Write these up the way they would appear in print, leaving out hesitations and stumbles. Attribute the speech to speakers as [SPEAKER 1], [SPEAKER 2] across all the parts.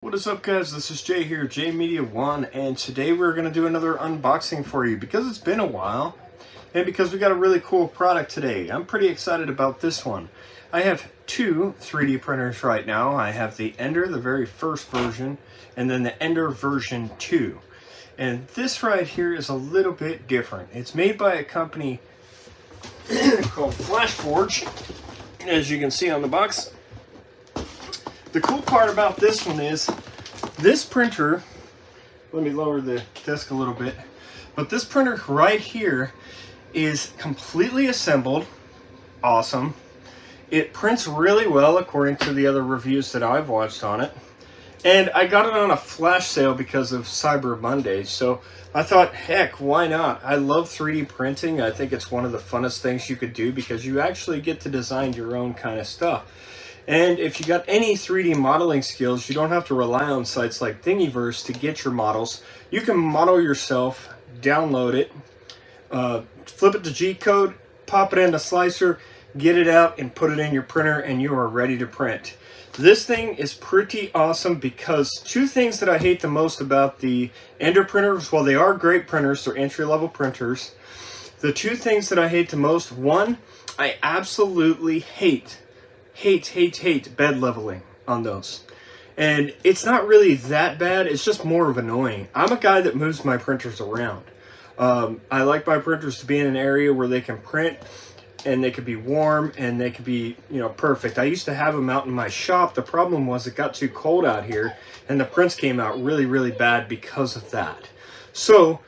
[SPEAKER 1] What is up, guys? This is Jay here, Jay Media 1, and today we're going to do another unboxing for you because it's been a while and because we got a really cool product today. I'm pretty excited about this one. I have two 3D printers right now. I have the Ender, the very first version, and then the Ender version 2. And this right here is a little bit different. It's made by a company called FLASHFORGE, as you can see on the box. The cool part about this one is this printer, let me lower the desk a little bit, but this printer right here is completely assembled. Awesome. It prints really well according to the other reviews that I've watched on it. And I got it on a flash sale because of Cyber Monday, so I thought, heck, why not? I love 3D printing. I think it's one of the funnest things you could do because you actually get to design your own kind of stuff. And if you got any 3D modeling skills, you don't have to rely on sites like Thingiverse to get your models. You can model yourself, download it, flip it to G-code, pop it in a slicer, get it out, and put it in your printer, and you are ready to print. This thing is pretty awesome because two things that I hate the most about the Ender printers, while they are great printers, they're entry-level printers. The two things that I hate the most, one, I absolutely hate bed leveling on those. And it's not really that bad, it's just more of annoying. I'm a guy that moves my printers around. I like my printers to be in an area where they can print and they could be warm and they could be, perfect. I used to have them out in my shop. The problem was it got too cold out here and the prints came out really bad because of that. So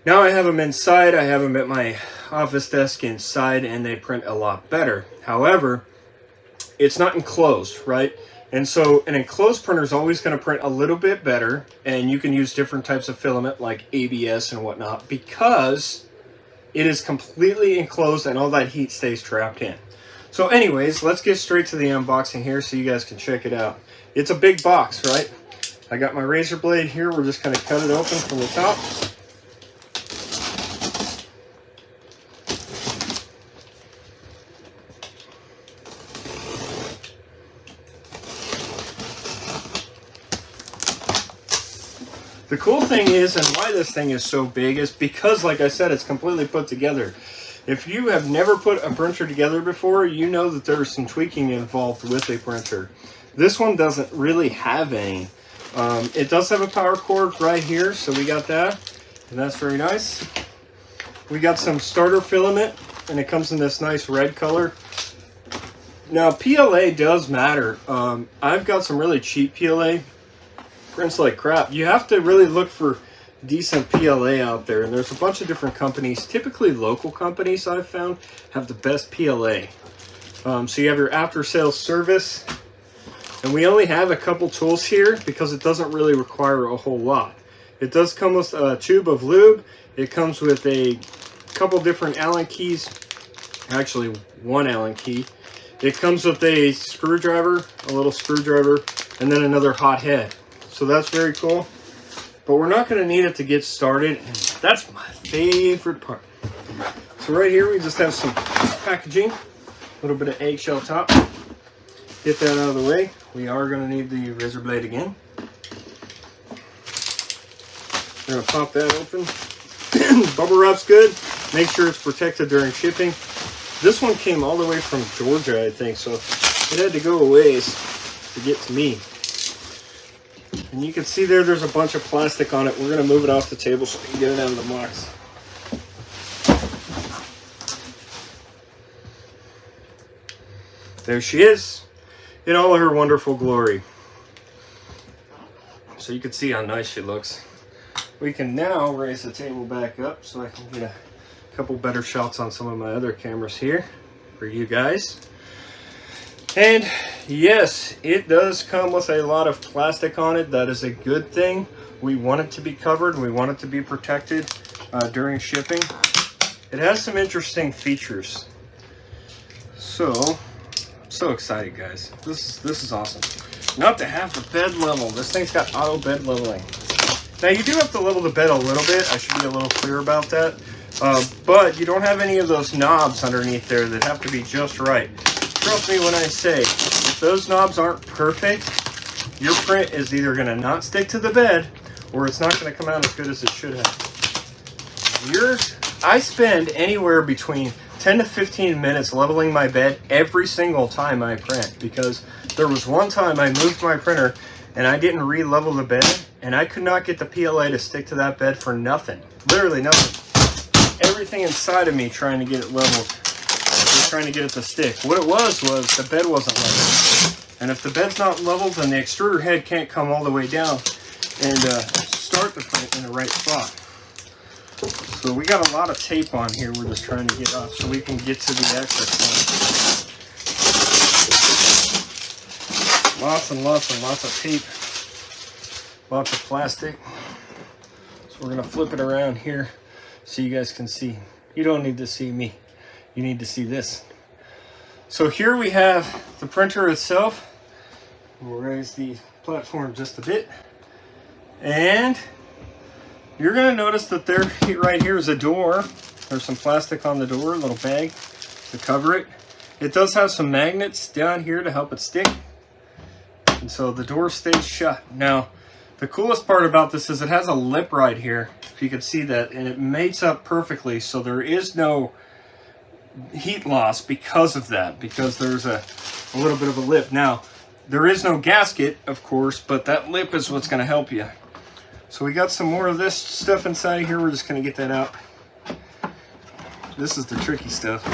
[SPEAKER 1] now I have them inside. I have them at my office desk inside and they print a lot better. However, it's not enclosed, right? And so an enclosed printer is always going to print a little bit better, and you can use different types of filament like ABS and whatnot because it is completely enclosed and all that heat stays trapped in. So anyways, let's get straight to the unboxing here so you guys can check it out. It's a big box, right? I got my razor blade here. We're just going to cut it open from the top. The cool thing is, and why this thing is so big, is because, like I said, it's completely put together. If you have never put a printer together before, you know that there's some tweaking involved with a printer. This one doesn't really have any. It does have a power cord right here, so we got that, and that's very nice. We got some starter filament, and it comes in this nice red color. Now, PLA does matter. I've got some really cheap PLA. Prints like crap. You have to really look for decent PLA out there, and there's a bunch of different companies. Typically local companies I've found have the best PLA. So you have your after sales service, and we only have a couple tools here because it doesn't really require a whole lot. It does come with a tube of lube. It comes with a couple different Allen keys, actually one Allen key. It comes with a screwdriver, a little screwdriver, and then another hot head. So that's very cool, but we're not going to need it to get started, and that's my favorite part. So right here we just have some packaging, a little bit of eggshell top. Get that out of the way. We are going to need the razor blade again. We're going to pop that open. Bubble wrap's good. Make sure it's protected during shipping. This one came all the way from Georgia, I think, so it had to go a ways to get to me. And you can see there's a bunch of plastic on it. We're going to move it off the table so we can get it out of the box. There she is in all her wonderful glory. So you can see how nice she looks. We can now raise the table back up so I can get a couple better shots on some of my other cameras here for you guys. And yes, it does come with a lot of plastic on it. That is a good thing. We want it to be covered. We want it to be protected during shipping. It has some interesting features. So, I'm so excited, guys. This is awesome. Not to have the bed level. This thing's got auto bed leveling. Now, you do have to level the bed a little bit. I should be a little clear about that. But you don't have any of those knobs underneath there that have to be just right. Trust me when I say, if those knobs aren't perfect, your print is either going to not stick to the bed or it's not going to come out as good as it should have. I spend anywhere between 10 to 15 minutes leveling my bed every single time I print, because there was one time I moved my printer and I didn't re-level the bed, and I could not get the PLA to stick to that bed for nothing. Literally nothing. Everything inside of me trying to get it leveled, trying to get it to stick. What it was the bed wasn't level. And if the bed's not leveled, then the extruder head can't come all the way down and start the print in the right spot. So we got a lot of tape on here we're just trying to get off so we can get to the access point. Lots and lots and lots of tape. Lots of plastic. So we're going to flip it around here so you guys can see. You don't need to see me. You need to see this. So here we have the printer itself. We'll raise the platform just a bit. And you're going to notice that there, right here is a door. There's some plastic on the door, a little bag to cover it. It does have some magnets down here to help it stick. And so the door stays shut. Now, the coolest part about this is it has a lip right here, if you can see that, and it mates up perfectly, so there is no heat loss because of that, because there's a little bit of a lip. Now, there is no gasket, of course, but that lip is what's going to help you. So we got some more of this stuff inside of here. We're just going to get that out. This is the tricky stuff.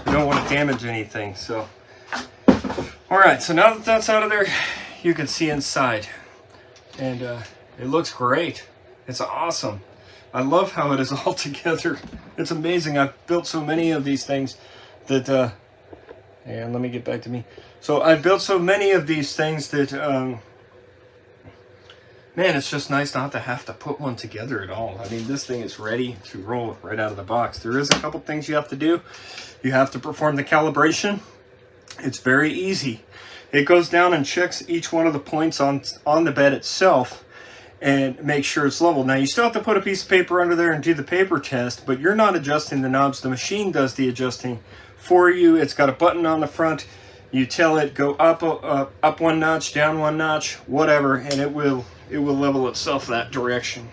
[SPEAKER 1] We don't want to damage anything. So, all right. So now that that's out of there, you can see inside, and it looks great. It's awesome. I love how it is all together. It's amazing. I've built so many of these things that, and let me get back to me. So I've built so many of these things that, man, it's just nice not to have to put one together at all. I mean, this thing is ready to roll right out of the box. There is a couple things you have to do. You have to perform the calibration. It's very easy. It goes down and checks each one of the points on the bed itself and make sure it's level. Now, you still have to put a piece of paper under there and do the paper test, but you're not adjusting the knobs. The machine does the adjusting for you. It's got a button on the front. You tell it go up one notch, down one notch, whatever, and it will level itself that direction.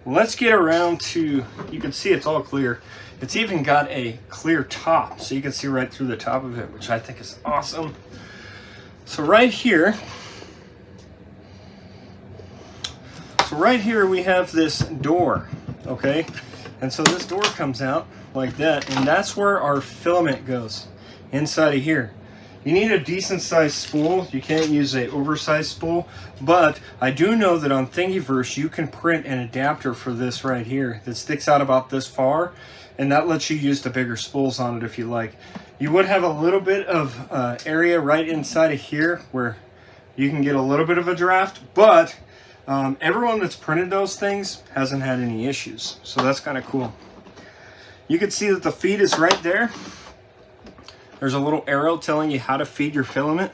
[SPEAKER 1] Let's get around to, you can see it's all clear. It's even got a clear top, so you can see right through the top of it, which I think is awesome. So right here we have this door, okay? And so this door comes out like that, and that's where our filament goes, inside of here. You need a decent sized spool. You can't use an oversized spool, but I do know that on Thingiverse you can print an adapter for this right here that sticks out about this far, and that lets you use the bigger spools on it if you like. You would have a little bit of area right inside of here where you can get a little bit of a draft, but everyone that's printed those things hasn't had any issues, so that's kind of cool. You can see that the feed is right there. There's a little arrow telling you how to feed your filament.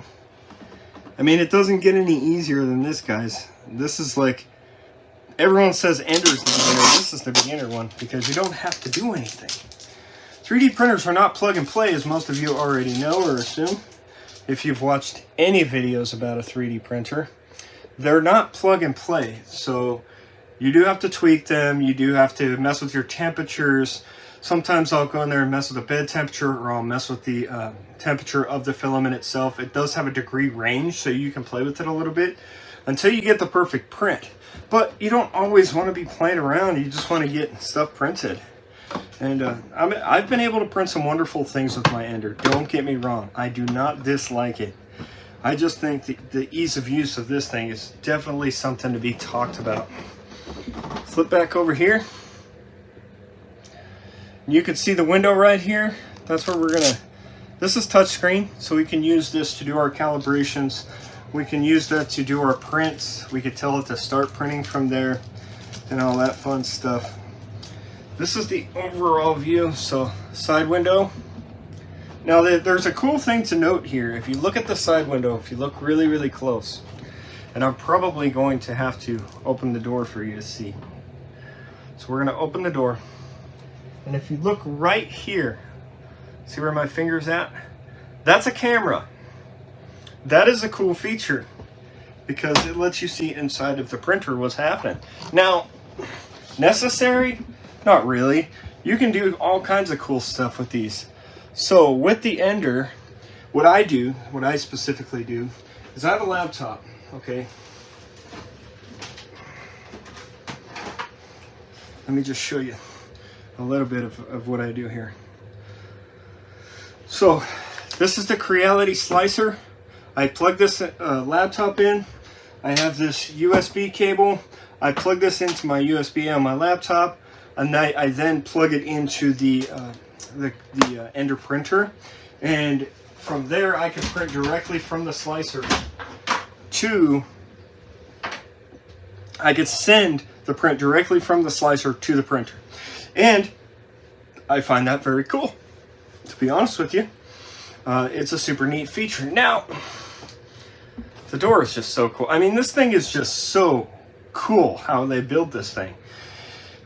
[SPEAKER 1] I mean, it doesn't get any easier than this, guys. This is like, everyone says Ender's the beginner. This is the beginner one because you don't have to do anything. 3D printers are not plug and play, as most of you already know or assume. If you've watched any videos about a 3D printer, they're not plug and play. So you do have to tweak them. You do have to mess with your temperatures. Sometimes I'll go in there and mess with the bed temperature, or I'll mess with the temperature of the filament itself. It does have a degree range, so you can play with it a little bit until you get the perfect print. But you don't always want to be playing around. You just want to get stuff printed. And I've been able to print some wonderful things with my Ender. Don't get me wrong. I do not dislike it. I just think the ease of use of this thing is definitely something to be talked about. Flip back over here. You can see the window right here. That's where we're gonna, this is touchscreen, so we can use this to do our calibrations. We can use that to do our prints. We could tell it to start printing from there and all that fun stuff. This is the overall view, so side window. Now there's a cool thing to note here. If you look at the side window, if you look really, really close, and I'm probably going to have to open the door for you to see. So we're gonna open the door. And if you look right here, see where my finger's at? That's a camera. That is a cool feature. because it lets you see inside of the printer what's happening. Now, necessary? Not really. You can do all kinds of cool stuff with these. So with the Ender, what I specifically do, is I have a laptop, okay? Let me just show you a little bit of what I do here. So this is the Creality slicer. I plug this laptop in. I have this USB cable. I plug this into my USB on my laptop, and I then plug it into the Ender printer, and from there I can print directly from the slicer to. I could send the print directly from the slicer to the printer, and I find that very cool, to be honest with you. It's a super neat feature. Now, the door is just so cool. I mean, this thing is just so cool how they build this thing.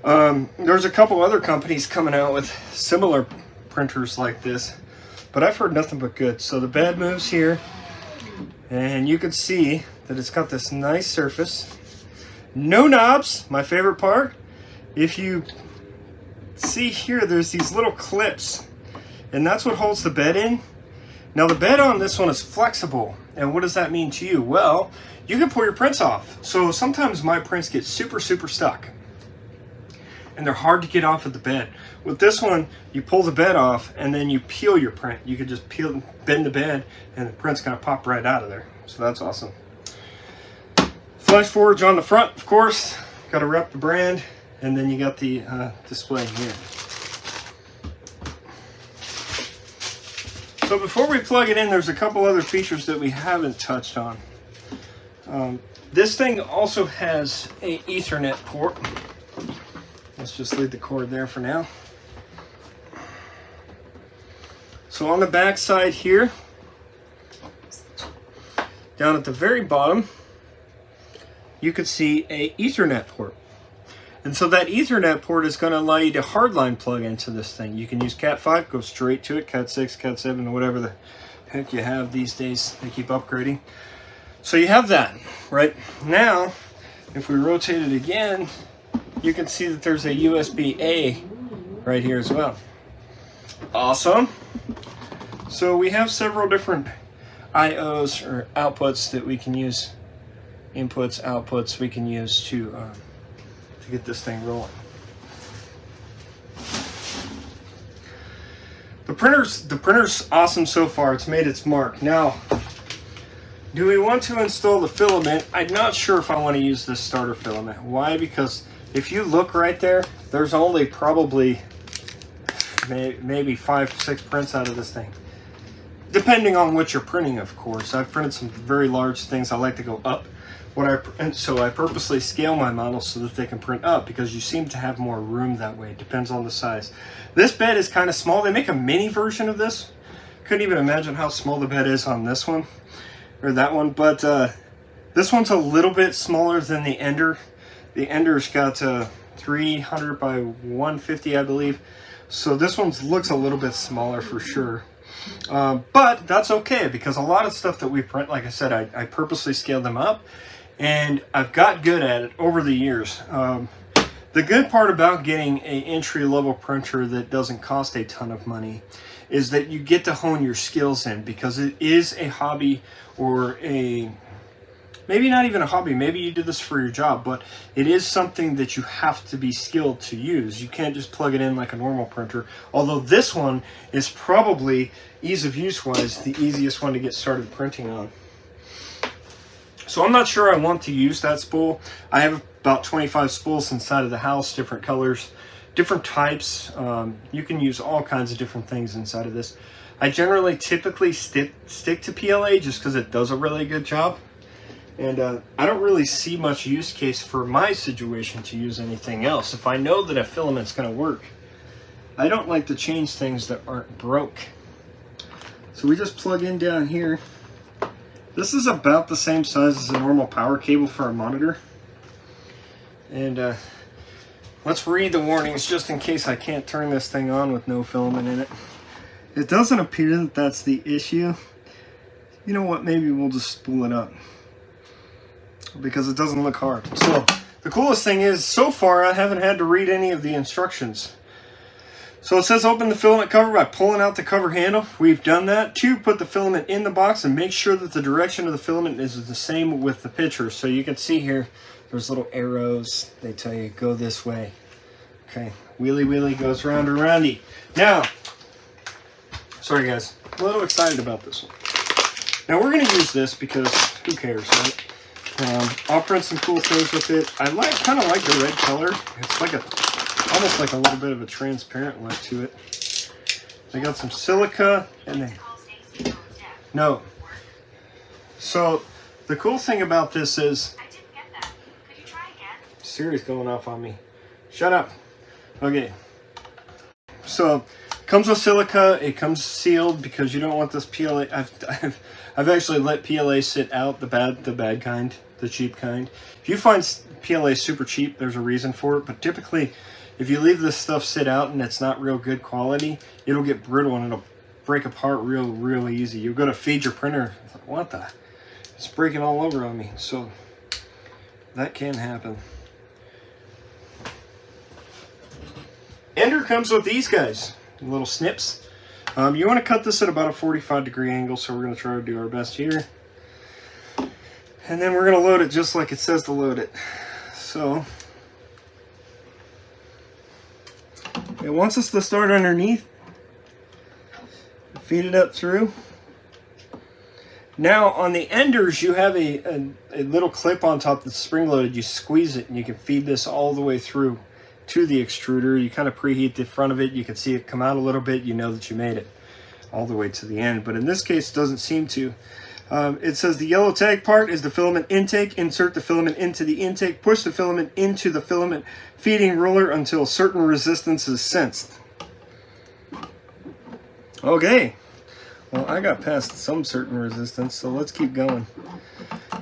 [SPEAKER 1] There's a couple other companies coming out with similar printers like this, but I've heard nothing but good. So the bed moves here, and you can see that it's got this nice surface. No knobs, my favorite part. If you see here, there's these little clips, and that's what holds the bed in. Now the bed on this one is flexible, and what does that mean to you? Well, you can pull your prints off. So sometimes my prints get super stuck, and they're hard to get off of the bed. With this one, you pull the bed off, and then you peel your print. You can just bend the bed, and the print's gonna pop right out of there. So that's awesome. FLASHFORGE on the front, of course. Got to rep the brand, and then you got the display here. So before we plug it in, there's a couple other features that we haven't touched on. This thing also has a Ethernet port. Let's just leave the cord there for now. So on the back side here, down at the very bottom, you could see a Ethernet port. And so that Ethernet port is going to allow you to hardline plug into this thing. You can use Cat 5, go straight to it, Cat 6, Cat 7, whatever the heck you have these days. They keep upgrading. So you have that, right? Now, if we rotate it again, you can see that there's a USB-A right here as well. Awesome. So we have several different IOs or outputs that we can use. Inputs, outputs we can use to get this thing rolling. The printer's awesome so far. It's made its mark. Now, do we want to install the filament? I'm not sure if I want to use this starter filament. Why? Because if you look right there, there's only probably maybe 5-6 prints out of this thing. Depending on what you're printing, of course. I've printed some very large things. I like to go up. So I purposely scale my models so that they can print up, because you seem to have more room that way. It depends on the size. This bed is kind of small. They make a mini version of this. Couldn't even imagine how small the bed is on this one or that one, but this one's a little bit smaller than the Ender. The Ender's got 300 by 150, I believe. So this one looks a little bit smaller for sure. But that's okay, because a lot of stuff that we print, like I said, I purposely scaled them up, and I've got good at it over the years. The good part about getting an entry-level printer that doesn't cost a ton of money is that you get to hone your skills in, because it is a hobby, or maybe not even a hobby, maybe you do this for your job, but it is something that you have to be skilled to use. You can't just plug it in like a normal printer, although this one is probably, ease of use wise, the easiest one to get started printing on. So I'm not sure I want to use that spool. I have about 25 spools inside of the house, different colors, different types. You can use all kinds of different things inside of this. I generally typically stick to PLA just because it does a really good job. And I don't really see much use case for my situation to use anything else. If I know that a filament's going to work, I don't like to change things that aren't broke. So we just plug in down here. This is about the same size as a normal power cable for a monitor. And let's read the warnings just in case I can't turn this thing on with no filament in it. It doesn't appear that that's the issue. You know what, maybe we'll just spool it up. because it doesn't look hard. So the coolest thing is, so far I haven't had to read any of the instructions. So it says open the filament cover by pulling out the cover handle. We've done that. 2, put the filament in the box and make sure that the direction of the filament is the same with the pitcher. So you can see here, there's little arrows. They tell you go this way. Okay, wheelie wheelie goes round and roundy. Now, sorry guys, a little excited about this one. Now we're going to use this because who cares, right? I'll print some cool things with it. I kind of like the red color. It's like almost like a little bit of a transparent look to it. I got some silica and then no. So the cool thing about this is,
[SPEAKER 2] I didn't get that. Could you try again?
[SPEAKER 1] Siri's going off on me. Shut up. Okay. So comes with silica. It comes sealed because you don't want this PLA. I've actually let PLA sit out, the bad kind, the cheap kind. If you find PLA super cheap, there's a reason for it. But typically, if you leave this stuff sit out and it's not real good quality, it'll get brittle and it'll break apart real easy. You're going to feed your printer. What the? It's breaking all over on me. So that can happen. Ender comes with these guys, little snips. You want to cut this at about a 45-degree angle, so we're going to try to do our best here. And then we're going to load it just like it says to load it. So it wants us to start underneath, feed it up through. Now on the enders, you have a little clip on top that's spring-loaded. You squeeze it and you can feed this all the way through to the extruder. You kind of preheat the front of it. You can see it come out a little bit. You know that you made it all the way to the end. But in this case, it doesn't seem to. It says the yellow tag part is the filament intake. Insert the filament into the intake. Push the filament into the filament feeding roller until certain resistance is sensed. Okay. Well, I got past some certain resistance, so let's keep going.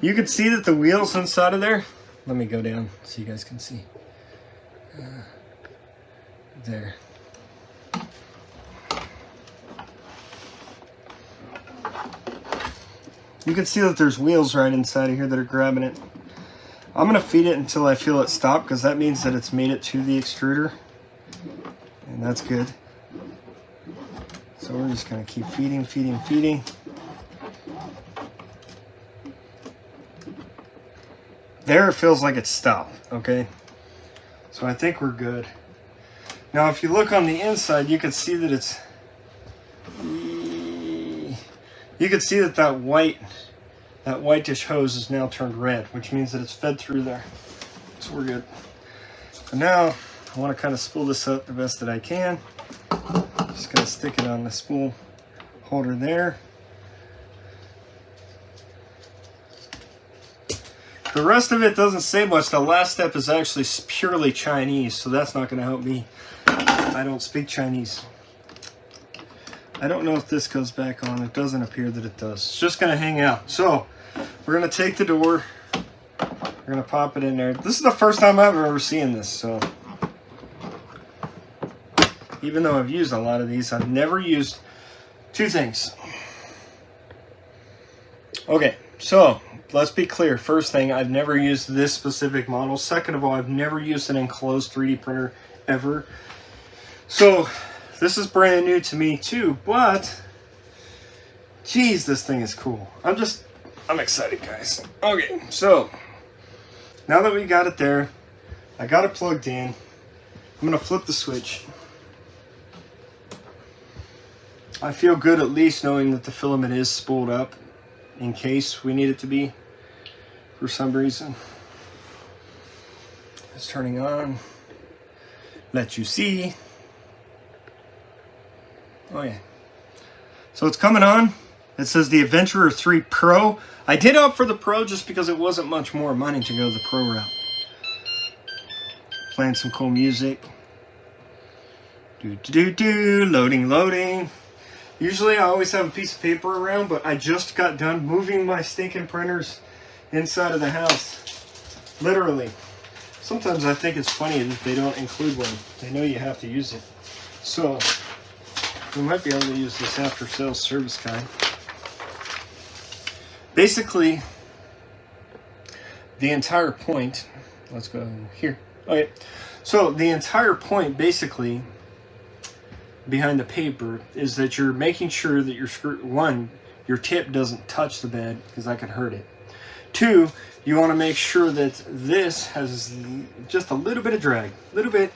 [SPEAKER 1] You can see that the wheels inside of there. Let me go down so you guys can see. There. You can see that there's wheels right inside of here that are grabbing it. I'm going to feed it until I feel it stop, because that means that it's made it to the extruder. And that's good. So we're just going to keep feeding. There it feels like it's stopped, okay? So I think we're good. Now if you look on the inside, you can see that it's... You can see that that whitish hose is now turned red, which means that it's fed through there. So we're good. So now I want to kind of spool this up the best that I can. Just going to stick it on the spool holder there. The rest of it doesn't say much. The last step is actually purely Chinese, so that's not going to help me. I don't speak Chinese. I don't know if this goes back on. It doesn't appear that it does. It's just going to hang out. So we're going to take the door. We're going to pop it in there. This is the first time I've ever seen this, so even though I've used a lot of these, I've never used two things. Okay, so let's be clear. First thing, I've never used this specific model. Second of all, I've never used an enclosed 3D printer ever. So this is brand new to me too, but geez, this thing is cool. I'm excited, guys. Okay, so now that we got it there, I got it plugged in. I'm gonna flip the switch. I feel good at least knowing that the filament is spooled up in case we need it to be for some reason. It's turning on. Let you see. Oh yeah. So it's coming on. It says the Adventurer 3 Pro. I did opt for the Pro just because it wasn't much more money to go the Pro route. Playing some cool music. Loading. Usually I always have a piece of paper around, but I just got done moving my stinking printers inside of the house. Literally. Sometimes I think it's funny that they don't include one. They know you have to use it. So we might be able to use this after sales service guide. Basically, the entire point, let's go here. Okay, so the entire point basically behind the paper is that you're making sure that your screw, one, your tip doesn't touch the bed because that could hurt it. Two, you want to make sure that this has just a little bit of drag, little bit.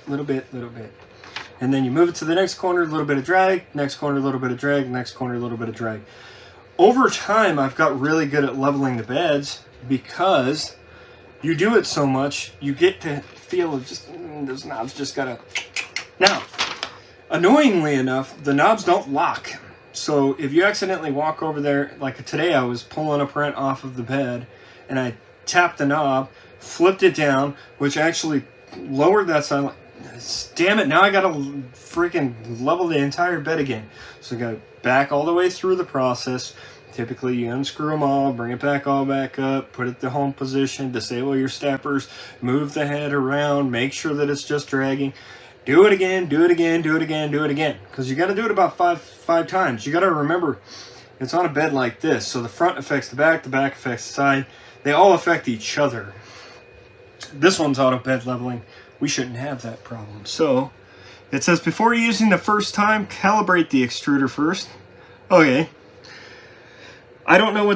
[SPEAKER 1] And then you move it to the next corner, a little bit of drag, next corner, a little bit of drag, next corner, a little bit of drag. Over time, I've got really good at leveling the beds because you do it so much, you get to feel just, those knobs just gotta. Now, annoyingly enough, the knobs don't lock. So if you accidentally walk over there, like today I was pulling a print off of the bed and I tapped the knob, flipped it down, which actually lowered that side. Damn it, now I gotta freaking level the entire bed again. So I gotta back all the way through the process. Typically you unscrew them all, bring it back all back up, put it in the home position, disable your steppers, move the head around, make sure that it's just dragging. Do it again, do it again, do it again, do it again. Because you got to do it about five times. You got to remember, it's on a bed like this. So the front affects the back affects the side. They all affect each other. This one's auto bed leveling. We shouldn't have that problem. So it says, before using the first time, calibrate the extruder first. Okay. I don't know what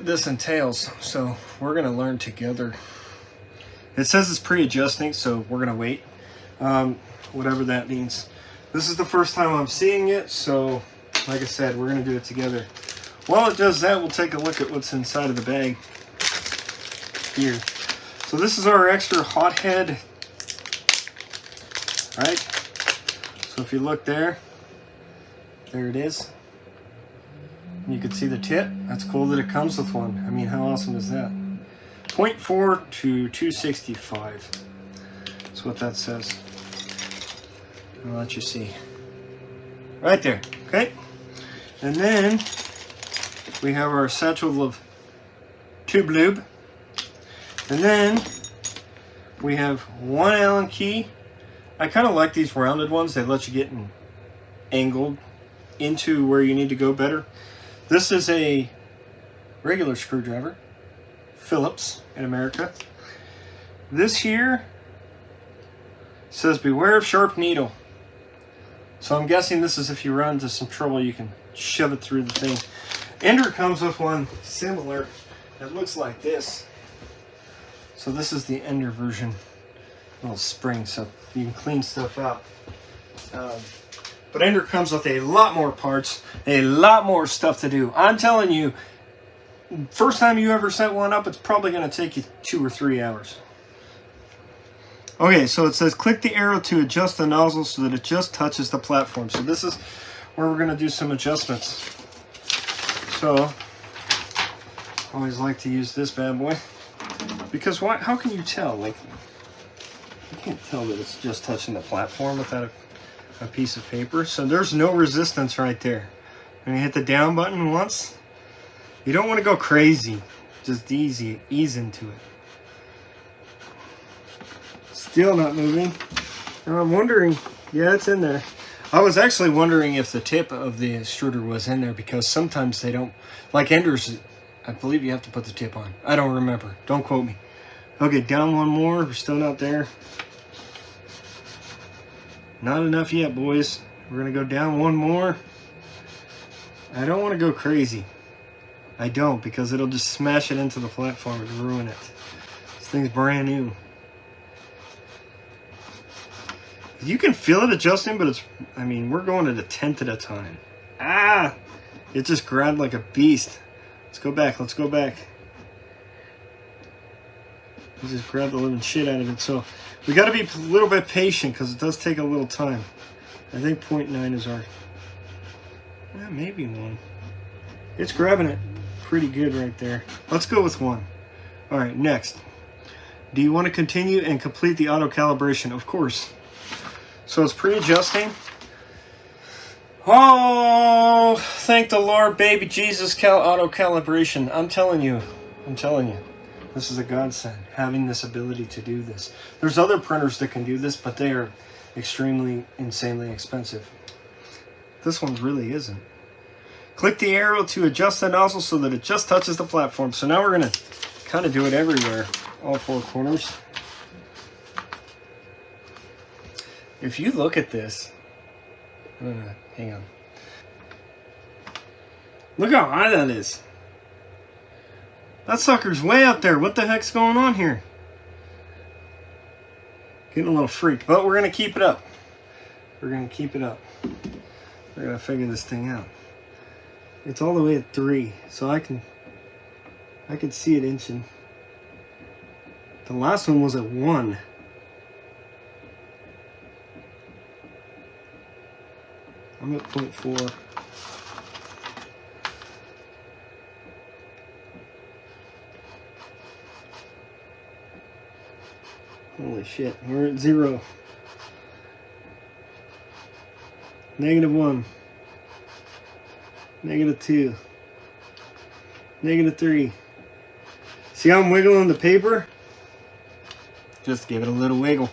[SPEAKER 1] this entails. So we're going to learn together. It says it's pre-adjusting, so we're going to wait. Whatever that means. This is the first time I'm seeing it, so like I said, we're going to do it together. While it does that, we'll take a look at what's inside of the bag here. So this is our extra hot head, right? So if you look there it is. You can see the tip. That's cool that it comes with one. I mean, how awesome is that? 0.4 to 265. That's what that says. I'll let you see. Right there, okay? And then we have our satchel of tube lube. And then we have one Allen key. I kind of like these rounded ones. They let you get angled into where you need to go better. This is a regular screwdriver. Phillips in America. This here says beware of sharp needle. So I'm guessing this is if you run into some trouble, you can shove it through the thing. Ender comes with one similar. It looks like this. So this is the Ender version. Little spring, so you can clean stuff out. But Ender comes with a lot more parts, a lot more stuff to do. I'm telling you, first time you ever set one up, it's probably going to take you 2 or 3 hours. Okay, so it says click the arrow to adjust the nozzle so that it just touches the platform. So this is where we're going to do some adjustments. So, I always like to use this bad boy. Because why? How can you tell? Like, you can't tell that it's just touching the platform without a piece of paper. So there's no resistance right there. When you hit the down button once, you don't want to go crazy. Just ease into it. Still not moving. And I'm wondering, yeah, it's in there. I was actually wondering if the tip of the extruder was in there because sometimes they don't, like Ender's, I believe you have to put the tip on. I don't remember. Don't quote me. Okay, down one more. We're still not there. Not enough yet, boys. We're going to go down one more. I don't want to go crazy. I don't, because it'll just smash it into the platform and ruin it. This thing's brand new. You can feel it adjusting, but it's, I mean, we're going at a 1/10 at a time. Ah! It just grabbed like a beast. Let's go back, let's go back. We just grabbed the living shit out of it. So we got to be a little bit patient because it does take a little time. I think 0.9 is our, maybe 1. It's grabbing it pretty good right there. Let's go with 1. All right, next. Do you want to continue and complete the auto calibration? Of course. So it's pre-adjusting. Oh, thank the Lord, baby Jesus, auto calibration. I'm telling you, this is a godsend, having this ability to do this. There's other printers that can do this, but they are extremely, insanely expensive. This one really isn't. Click the arrow to adjust the nozzle so that it just touches the platform. So now we're gonna kind of do it everywhere, all four corners. If you look at this, hang on. Look how high that is. That sucker's way up there. What the heck's going on here? Getting a little freaked, but we're gonna keep it up. We're gonna keep it up. We're gonna figure this thing out. It's all the way at 3, so I can see it inching. The last one was at 1. I'm at 0.4. Holy shit, we're at 0. -1. -2. -3. See how I'm wiggling the paper? Just give it a little wiggle.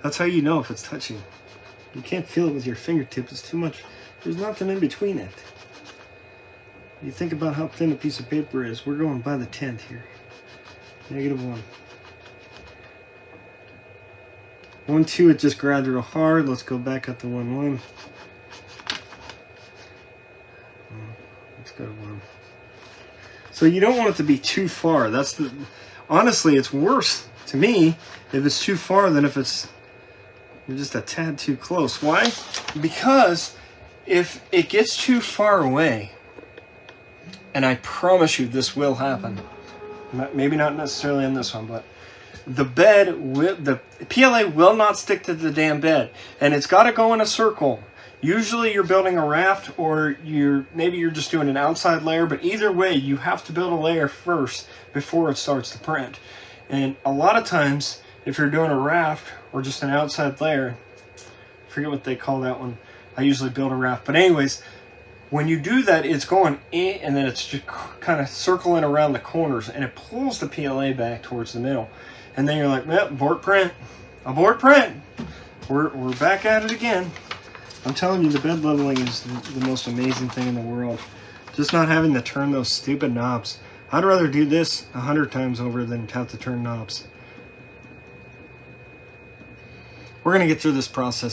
[SPEAKER 1] That's how you know if it's touching. You can't feel it with your fingertip. It's too much. There's nothing in between it. You think about how thin a piece of paper is. We're going by the 10th here. -1. 1, 2, it just grabbed real hard. Let's go back up to 1, 1. Let's go to 1. So you don't want it to be too far. That's the. Honestly, it's worse to me if it's too far than if it's just a tad too close. Why? Because if it gets too far away, and I promise you this will happen. Maybe not necessarily in this one, but the PLA will not stick to the damn bed, and it's got to go in a circle. Usually you're building a raft, or maybe you're just doing an outside layer, but either way you have to build a layer first before it starts to print. And a lot of times if you're doing a raft or just an outside layer, I forget what they call that one. I usually build a raft, but anyways, when you do that, it's going in and then it's just kind of circling around the corners, and it pulls the PLA back towards the middle. And then you're like, yep, abort print. Abort print. We're back at it again. I'm telling you, the bed leveling is the most amazing thing in the world. Just not having to turn those stupid knobs. I'd rather do this 100 times over than have to turn knobs. We're going to get through this process.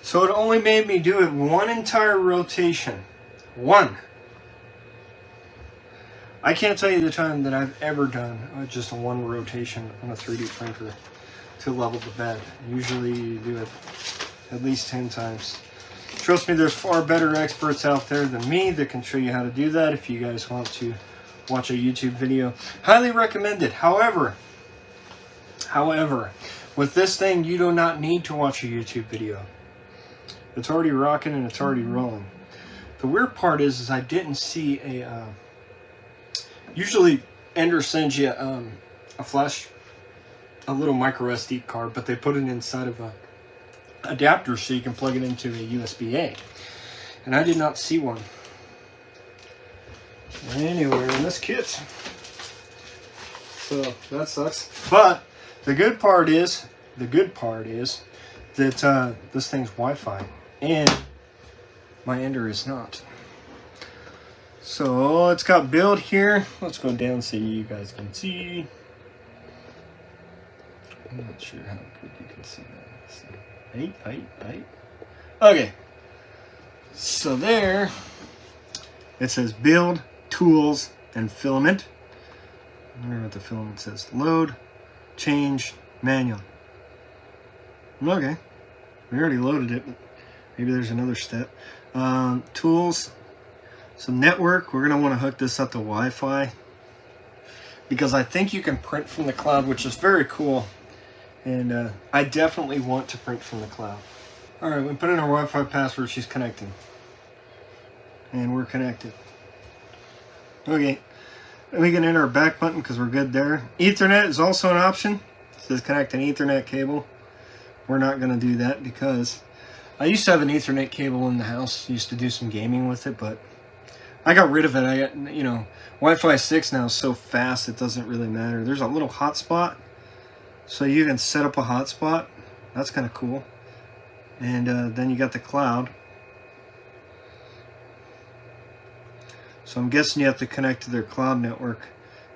[SPEAKER 1] So it only made me do it one entire rotation. One. I can't tell you the time that I've ever done just a one rotation on a 3D printer to level the bed. Usually you do it at least 10 times. Trust me, there's far better experts out there than me that can show you how to do that if you guys want to watch a YouTube video. Highly recommended. However, with this thing, you do not need to watch a YouTube video. It's already rocking and it's already rolling. The weird part is I didn't see a... usually Ender sends you a little micro SD card, but they put it inside of a adapter so you can plug it into a USB-A. And I did not see one anywhere in this kit. So that sucks. But the good part is that this thing's Wi-Fi, and my Ender is not. So it's got build here. Let's go down so you guys can see. I'm not sure how good you can see that. Eight. Okay. So there, it says build, tools, and filament. I wonder what the filament says. Load, change, manual. Okay. We already loaded it, but maybe there's another step. Tools. So network, we're going to want to hook this up to Wi-Fi, because I think you can print from the cloud, which is very cool. And I definitely want to print from the cloud. Alright, we put in our Wi-Fi password. She's connecting. And we're connected. Okay. And we can enter our back button because we're good there. Ethernet is also an option. It says connect an Ethernet cable. We're not going to do that because I used to have an Ethernet cable in the house. Used to do some gaming with it, but I got rid of it. I got, you know, Wi-Fi 6 now is so fast it doesn't really matter. There's a little hotspot, so you can set up a hotspot. That's kind of cool. And then you got the cloud. So I'm guessing you have to connect to their cloud network.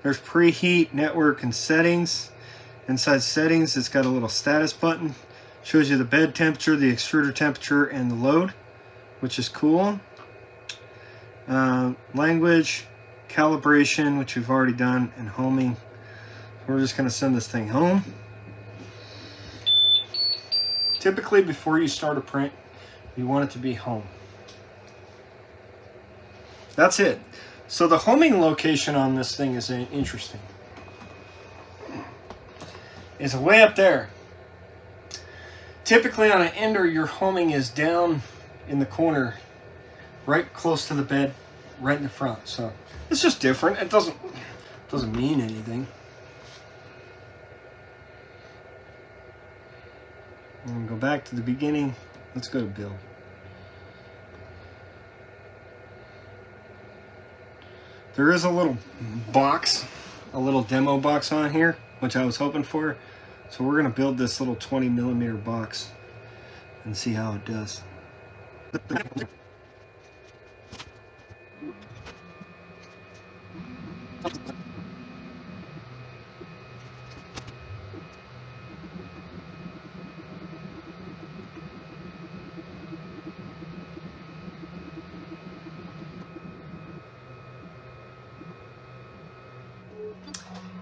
[SPEAKER 1] There's preheat, network, and settings. Inside settings, it's got a little status button. Shows you the bed temperature, the extruder temperature, and the load, which is cool. Language, calibration, which we've already done, and homing. We're just going to send this thing home. Typically, before you start a print, you want it to be home. That's it. So the homing location on this thing is interesting. It's way up there. Typically on an ender, your homing is down in the corner, right close to the bed, right in the front. So it's just different. It doesn't mean anything. I'm gonna go back to the beginning. Let's go to build. There is a little box, a little demo box on here, which I was hoping for. So we're gonna build this little 20mm box and see how it does.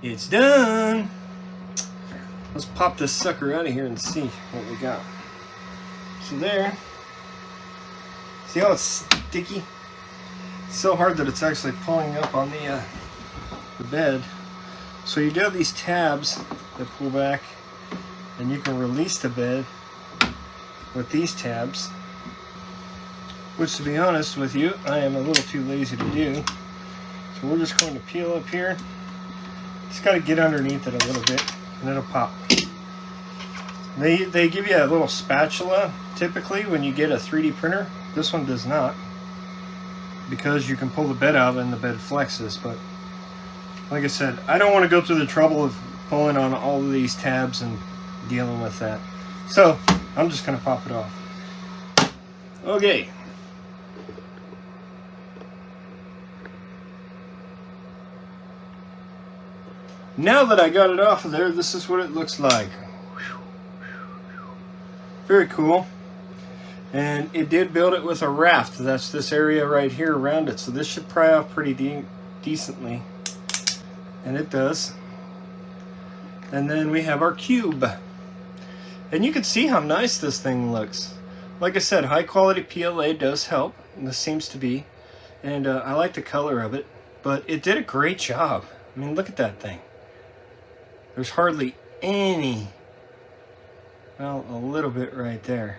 [SPEAKER 1] It's done. Let's pop this sucker out of here and see what we got. So there. See how it's sticky? It's so hard that it's actually pulling up on the bed. So you do have these tabs that pull back, and you can release the bed with these tabs. Which, to be honest with you, I am a little too lazy to do. So we're just going to peel up here. Just got to get underneath it a little bit, and it'll pop. They give you a little spatula, typically, when you get a 3D printer. This one does not, because you can pull the bed out and the bed flexes. But, like I said, I don't want to go through the trouble of pulling on all of these tabs and dealing with that. So, I'm just going to pop it off. Okay. Now that I got it off of there, this is what it looks like. Very cool. And it did build it with a raft. That's this area right here around it. So this should pry off pretty decently. And it does. And then we have our cube. And you can see how nice this thing looks. Like I said, high quality PLA does help. And this seems to be. And I like the color of it. But it did a great job. I mean, look at that thing. There's hardly any, well, a little bit right there.